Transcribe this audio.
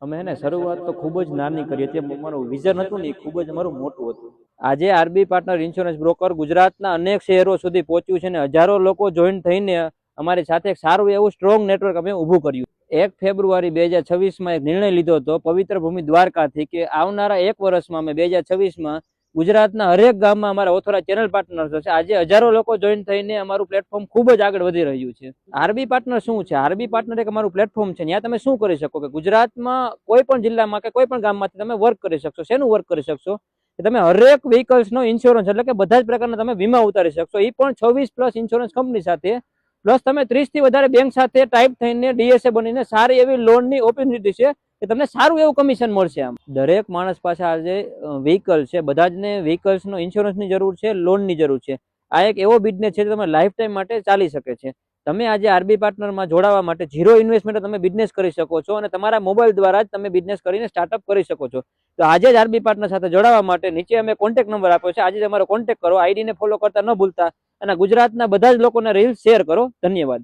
અમે હે ને શરૂઆત તો ખૂબ જ નાની કરી હતી. અમારું વિઝન હતું ને એ ખૂબ જ અમારું મોટું હતું. આજે આરબી પાર્ટનર ઇન્સ્યોરન્સ બ્રોકર ગુજરાતના અનેક શહેરો સુધી પહોંચ્યું છે ને હજારો લોકો જોઈન થઈને અમારી સાથે એક સારું એવું સ્ટ્રોંગ નેટવર્ક અમે ઊભું કર્યું. 1 ફેબ્રુઆરી 2026માં એક નિર્ણય લીધો હતો પવિત્ર ભૂમિ દ્વારકાથી કે આવનારા 1 વર્ષમાં અમે 2026માં ગુજરાતના હરેક ગામમાં અમારા ઓથોરાઇઝ ચેનલ પાર્ટનર્સ હશે. આજે હજારો લોકો જોઈન થઈને અમારું પ્લેટફોર્મ ખૂબ જ આગળ વધી રહ્યું છે. આરબી પાર્ટનર શું છે? આરબી પાર્ટનર એક અમારું પ્લેટફોર્મ છે. ત્યાં તમે શું કરી શકો કે ગુજરાતમાં કોઈ પણ જિલ્લામાં કે કોઈ પણ ગામમાંથી તમે વર્ક કરી શકશો. શેનું વર્ક કરી શકશો કે તમે હરેક વ્હીકલ્સનો ઇન્સ્યોરન્સ એટલે કે બધા જ પ્રકારના તમે વીમા ઉતારી શકશો. એ પણ 26+ ઇન્સ્યોરન્સ કંપની સાથે. પ્લસ તમે 30 થી વધારે બેંક સાથે ટાઈપ થઈને ડીએસએ બનીને સારી એવી લોનની ઓપોર્ચ્યુનિટી છે કે તમને સારું એવું કમિશન મળશે. આમ દરેક માણસ પાસે આજે વ્હીકલ છે, બધા જને વ્હીકલ્સનો ઇન્સ્યોરન્સની જરૂર છે, લોનની જરૂર છે. આ એક એવો બિઝનેસ છે જે તમે લાઈફ ટાઈમ માટે ચાલી શકે છે. તમે આજે આરબી પાર્ટનરમાં જોડાવા માટે 0 ઇન્વેસ્ટમેન્ટ તમે બિઝનેસ કરી શકો છો અને તમારા મોબાઈલ દ્વારા જ તમે બિઝનેસ કરીને સ્ટાર્ટઅપ કરી શકો છો. તો આજે જ આરબી પાર્ટનર સાથે જોડાવા માટે નીચે અમે કોન્ટેક્ટ નંબર આપ્યો છે. આજે જ અમારો કોન્ટેક્ટ કરો. આઈડીને ફોલો કરતા ન ભૂલતા અને ગુજરાતના બધા જ લોકોને રીલ શેર કરો. ધન્યવાદ.